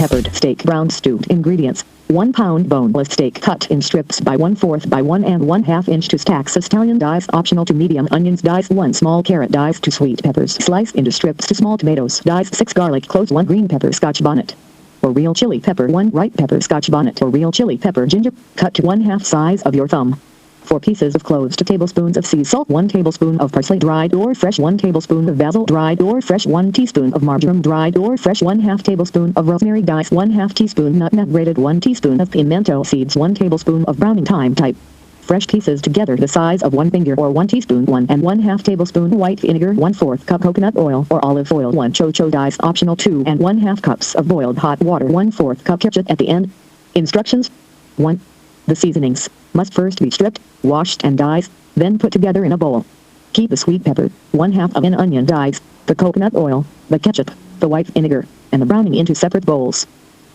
peppered steak brown stewed. Ingredients: 1 pound boneless steak cut in strips by 1/4 by 1 1/2 inch. 2 stacks of scallion dice optional. 2 medium onions dice. 1 small carrot dice. 2 sweet peppers sliced into strips. 2 small tomatoes dice. 6 garlic cloves. 1 green pepper Scotch bonnet or real chili pepper. 1 ripe pepper Scotch bonnet or real chili pepper. Ginger cut to 1/2 size of your thumb. 4 pieces of cloves. 2 tablespoons of sea salt. 1 tablespoon of parsley dried or fresh. 1 tablespoon of basil dried or fresh. 1 teaspoon of marjoram dried or fresh. 1/2 tablespoon of rosemary dice. 1/2 teaspoon nutmeg grated. 1 teaspoon of pimento seeds. 1 tablespoon of browning thyme type fresh pieces together the size of 1 finger or 1 teaspoon. 1 1/2 tablespoon white vinegar. 1/4 cup coconut oil or olive oil. 1 chocho dice optional. 2 1/2 cups of boiled hot water. 1/4 cup ketchup at the end. Instructions: 1. The seasonings must first be stripped, washed and diced, then put together in a bowl. Keep the sweet pepper, 1/2 of an onion diced, the coconut oil, the ketchup, the white vinegar, and the browning into separate bowls.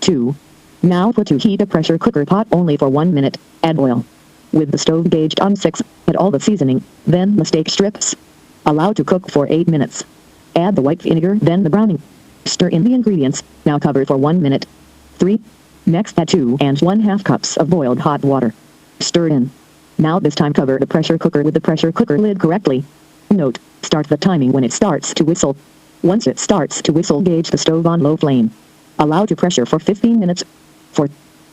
2. Now put to heat a pressure cooker pot only for 1 minute. Add oil. With the stove gauged on 6, add all the seasoning, then the steak strips. Allow to cook for 8 minutes. Add the white vinegar, then the browning. Stir in the ingredients, now cover for 1 minute. 3. Next add 2 1/2 cups of boiled hot water. Stir in. Now this time cover the pressure cooker with the pressure cooker lid correctly. Note: start the timing when it starts to whistle. Once it starts to whistle, gauge the stove on low flame. Allow to pressure for 15 minutes. 4.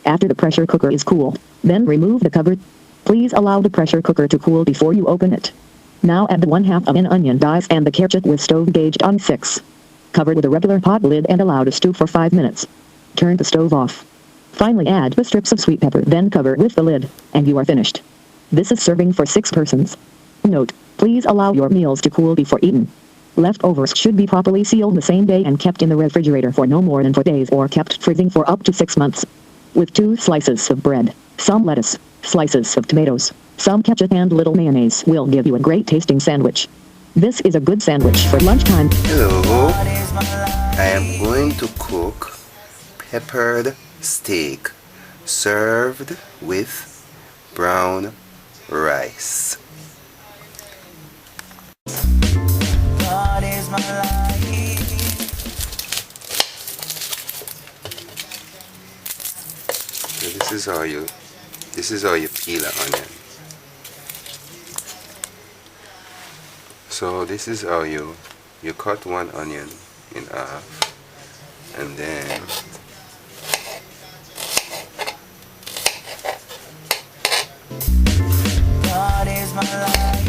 After the pressure cooker is cool, then remove the cover. Please allow the pressure cooker to cool before you open it. Now add the 1/2 of an onion dice and the ketchup with stove gauged on 6. Cover with a regular pot lid and allow to stew for 5 minutes. Turn the stove off. Finally add the strips of sweet pepper, then cover with the lid, and you are finished. This is serving for 6 persons. Note: please allow your meals to cool before eating. Leftovers should be properly sealed the same day and kept in the refrigerator for no more than 4 days or kept freezing for up to 6 months. With 2 slices of bread, some lettuce, slices of tomatoes, some ketchup and little mayonnaise will give you a great tasting sandwich. This is a good sandwich for lunchtime. Hello, I am going to cook peppered steak served with brown rice. God is my life. So this is how you peel an onion. So this is how you cut 1 onion in half, and then God is my life.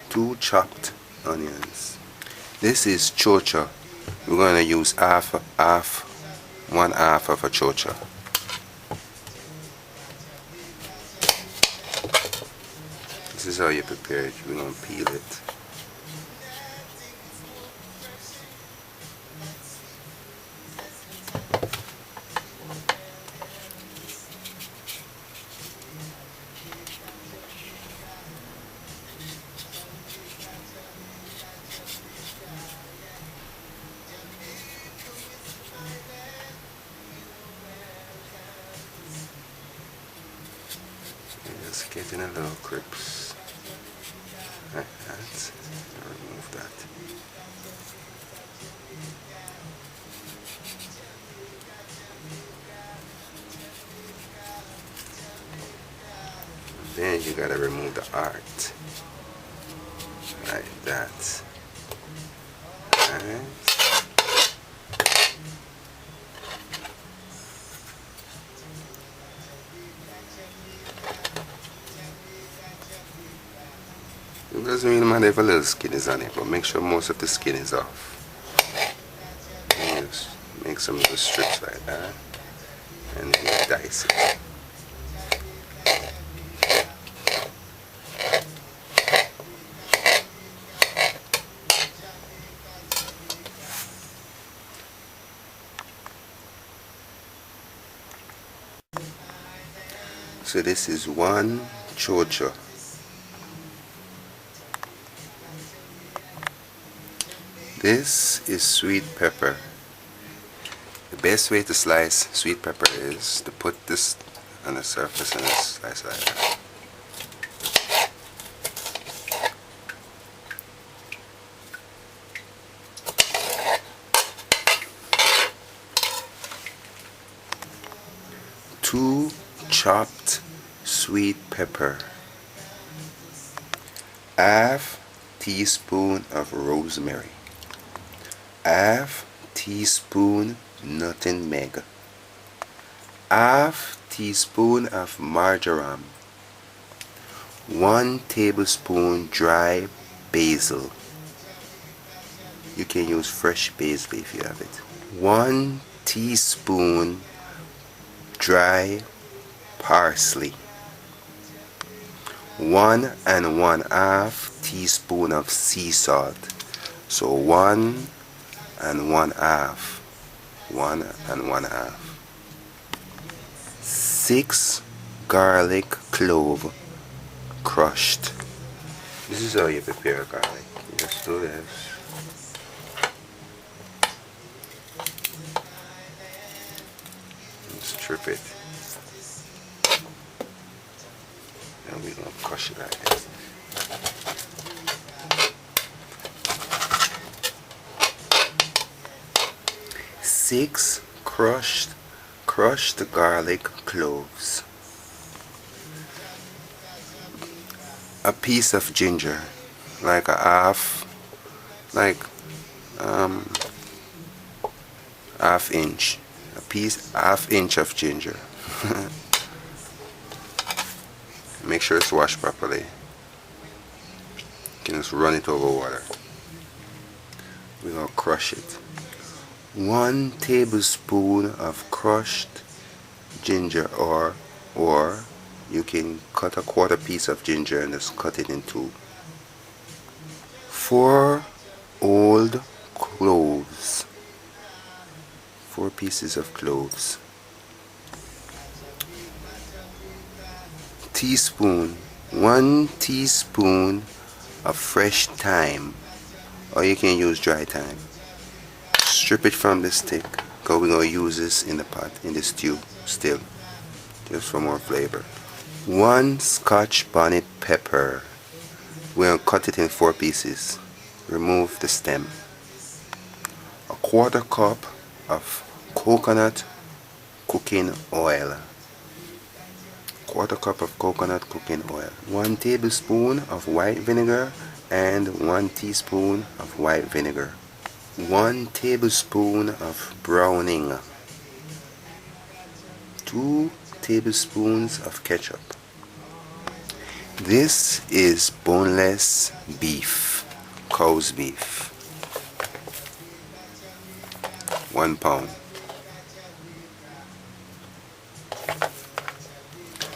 Two chopped onions. This is chocha. We're going to use 1/2 of a chocha. This is how you prepare it. We're going to peel it. Just getting a little crisp. Like that. Remove that. And then you gotta remove the heart. Like that. Alright. It doesn't really matter if a little skin is on it, but make sure most of the skin is off. And just make some little strips like that, and then you dice it. So this is 1 chocha. This is sweet pepper. The best way to slice sweet pepper is to put this on the surface and just slice like that. Two chopped sweet pepper, half teaspoon of rosemary, half teaspoon nutmeg, half teaspoon of marjoram, 1 tablespoon dry basil. You can use fresh basil if you have it. 1 teaspoon dry parsley, 1 1/2 teaspoon of sea salt. So 1 1/2, 1 1/2. 6 garlic clove crushed. This is how you prepare garlic. You just do this. Strip it, and we're going to crush it like this. Six crushed garlic cloves, a piece of ginger, like a half inch. Half inch of ginger. Make sure it's washed properly. You can just run it over water. We're going to crush it. 1 tablespoon of crushed ginger, or you can cut a quarter piece of ginger and just cut it in two. 4 old cloves, 4 pieces of cloves. Teaspoon, 1 teaspoon of fresh thyme, or you can use dry thyme. Strip it from the stick, because we're going to use this in the pot, in the stew still, just for more flavor. 1 Scotch bonnet pepper. We're going to cut it in 4 pieces. Remove the stem. A 1/4 cup of coconut cooking oil. 1/4 cup of coconut cooking oil. 1 tablespoon of white vinegar and 1 teaspoon of white vinegar. 1 tablespoon of browning. 2 tablespoons of ketchup. This is boneless beef, cow's beef. 1 pound.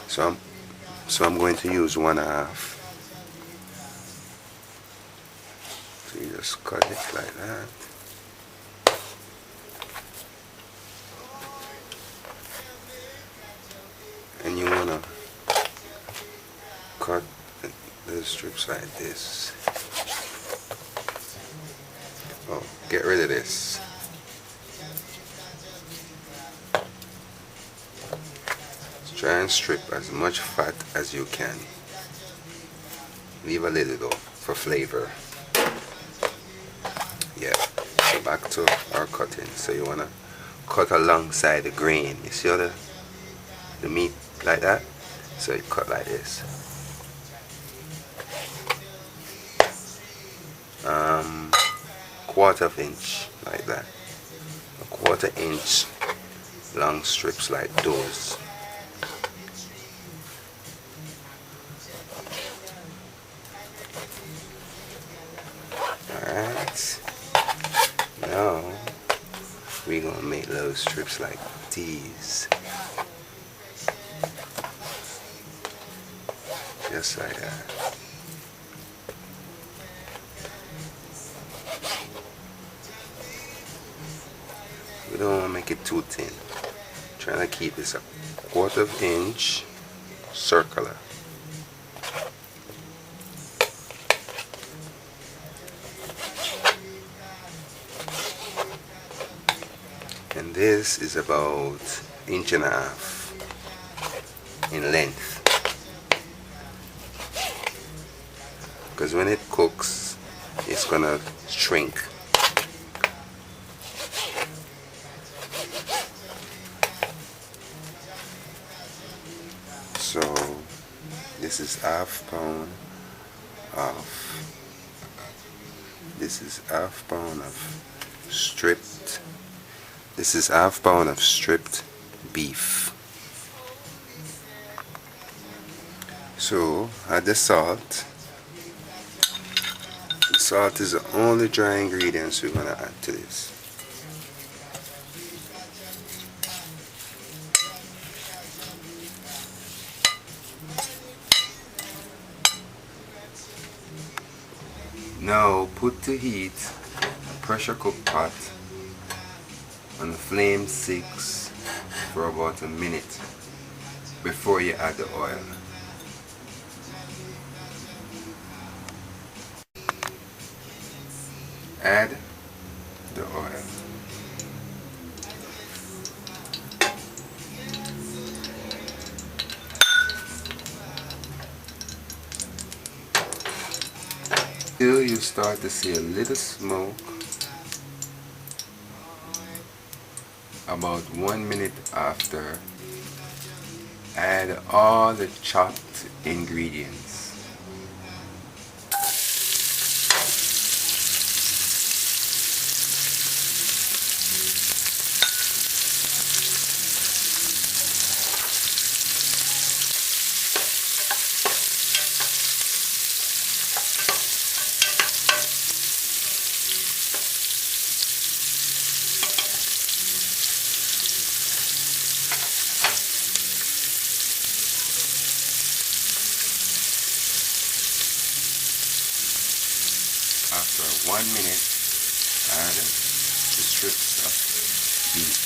So I'm going to use 1/2. So you just cut it like that. And you want to cut the strips like this. Oh, get rid of this. Try and strip as much fat as you can. Leave a little though for flavor. Yeah, so back to our cutting. So you want to cut alongside the grain. You see how the meat like that? So you cut like this. 1/4 inch like that. 1/4 inch long strips like those. Alright, now we're gonna make little strips like these, just like that. We don't want to make it too thin. Trying to keep this a 1/4 inch circular. And this is about 1.5 inches. in length, because when it cooks it's gonna shrink. So this is half pound of stripped. This is half pound of stripped beef. So add the salt. The salt is the only dry ingredients we're gonna add to this. Now put to heat a pressure cook pot on flame 6 for about a minute before you add the oil. Add the oil. Till you start to see a little smoke. About 1 minute after, add all the chopped ingredients. After 1 minute, add the strips of beef.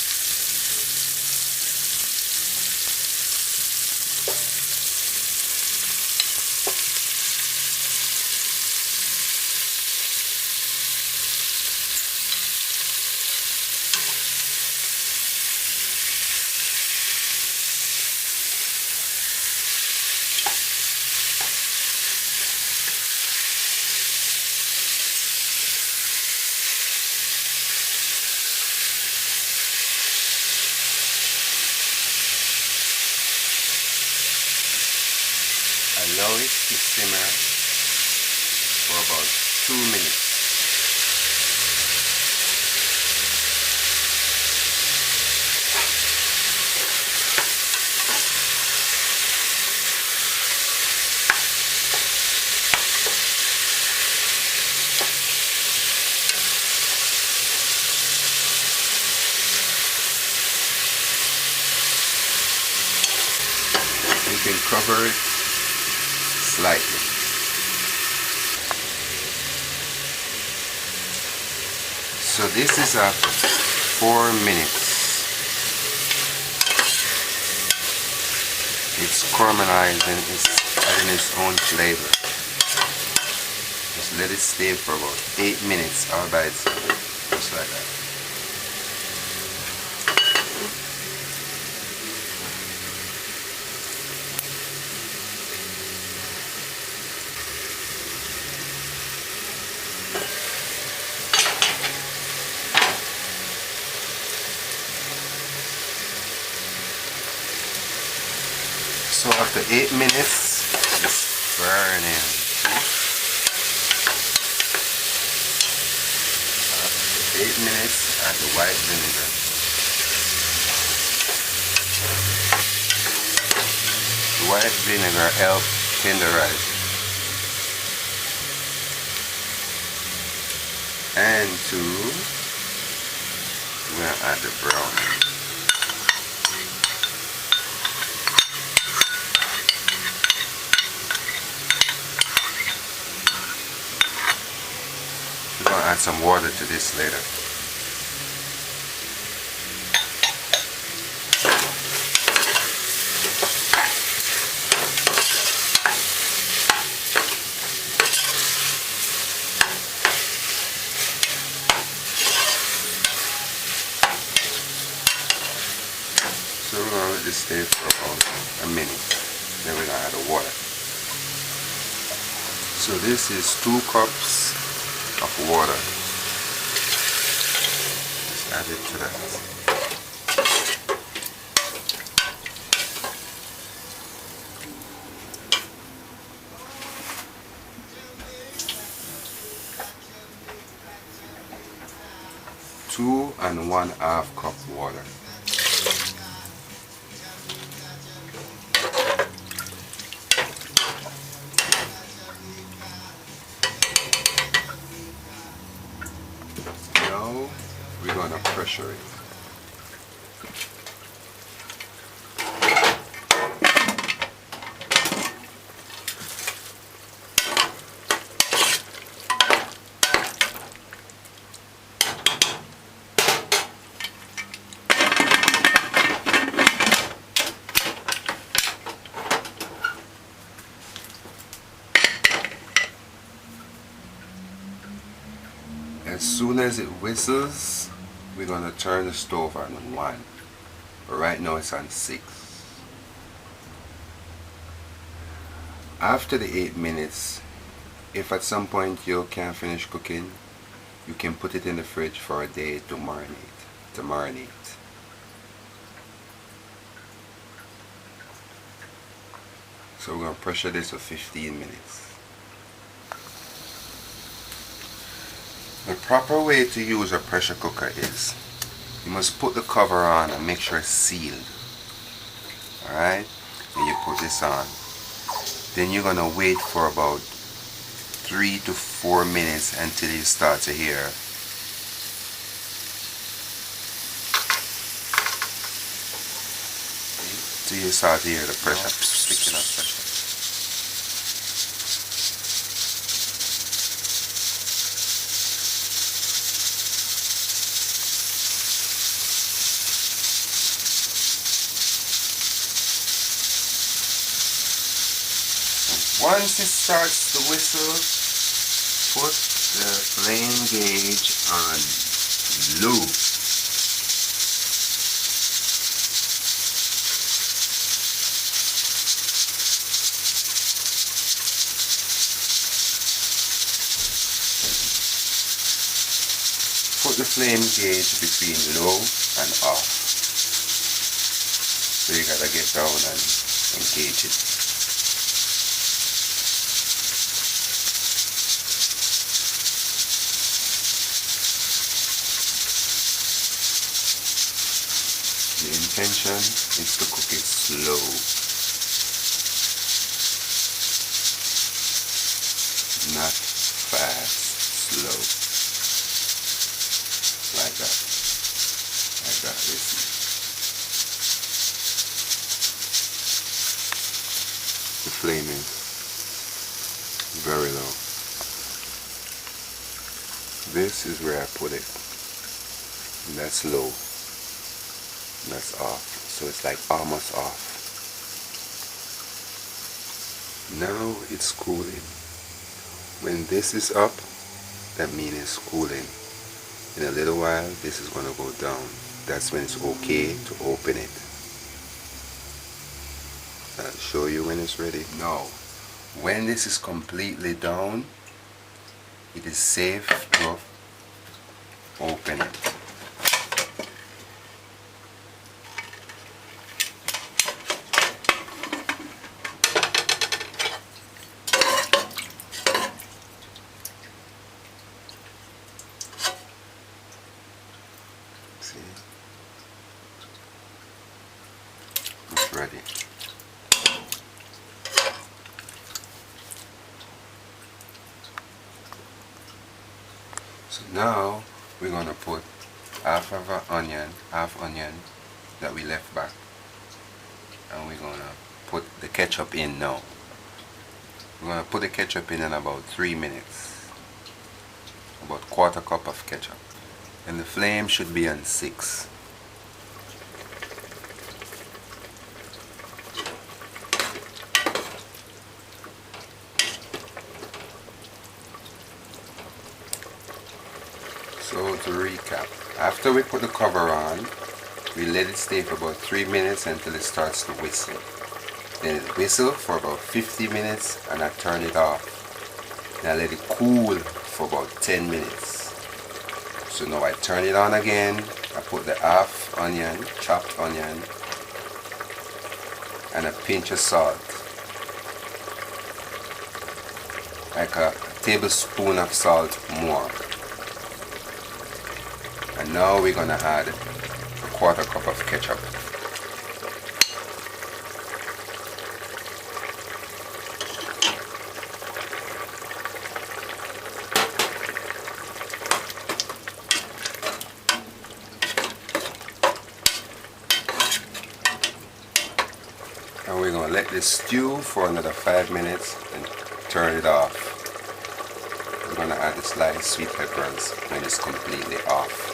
Allow it to simmer for about 2 minutes. You can cover it slightly. So this is after 4 minutes. It's caramelizing, it's adding its own flavor. Just let it stay for about 8 minutes all by itself, just like that. So after 8 minutes, it's burning. After 8 minutes, add the white vinegar. The white vinegar helps tenderize it. And we're gonna add the browning. We're going to add some water to this later. So we're going to let this stay for about a minute. Then we're gonna add the water. So this is 2 cups of water. Just add it to that. Two and 1/2 cup water. Now we're gonna pressure it. As soon as it whistles, we're going to turn the stove on 1. But right now it's on 6. After the 8 minutes, if at some point you can't finish cooking, you can put it in the fridge for a day to marinate. So we're going to pressure this for 15 minutes. The proper way to use a pressure cooker is you must put the cover on and make sure it's sealed. Alright? And you put this on. Then you're going to wait for about 3 to 4 minutes until you start to hear the pressure picking up pressure. Once it starts to whistle, put the flame gauge on low. Put the flame gauge between low and off. So you gotta get down and engage it. The intention is to cook it slow. Not fast, slow. Like that. Like that, listen. The flame is very low. This is where I put it. And that's low. That's off, so it's like almost off. Now it's cooling. When this is up, that means it's cooling. In a little while this is going to go down. That's when it's okay to open it. I'll show you when it's ready. Now when this is completely down, it is safe to open it. See? It's ready. So now we're going to put half onion that we left back, and we're going to put the ketchup in now. We're going to put the ketchup in about 3 minutes. About 1/4 cup of ketchup. And the flame should be on 6. So to recap, after we put the cover on, We let it stay for about 3 minutes until it starts to whistle. Then it whistle for about 50 minutes and I turn it off. Now let it cool for about 10 minutes. So now I turn it on again. I put the half onion, chopped onion, and a pinch of salt. Like a tablespoon of salt more. And now we're gonna add a 1/4 cup of ketchup. And we're going to let this stew for another 5 minutes and turn it off. We're going to add the sliced sweet peppers when it's completely off.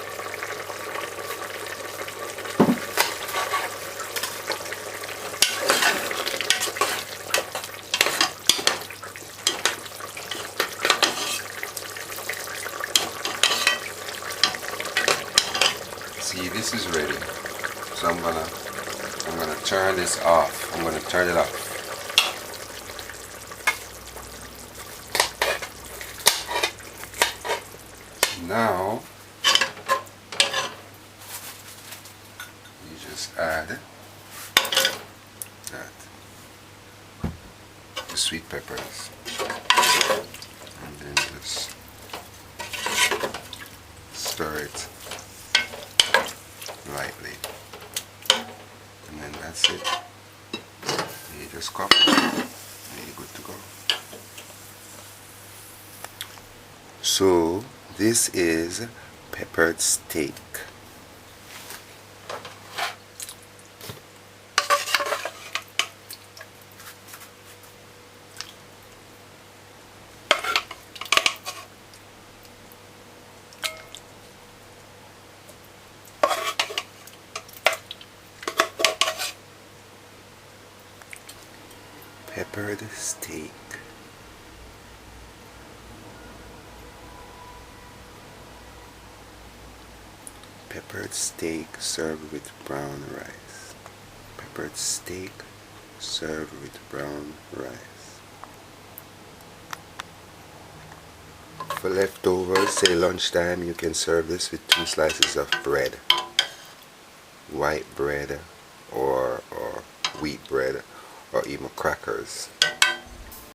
See, this is ready. So I'm gonna turn this off. I'm gonna turn it off. Now you just add that, the sweet peppers, and then just stir it lightly, and then that's it. You just cover it and you're good to go. So this is peppered steak. Peppered steak. Peppered steak served with brown rice. Peppered steak served with brown rice. For leftovers, say lunchtime, you can serve this with 2 slices of bread. White bread or wheat bread, or even crackers.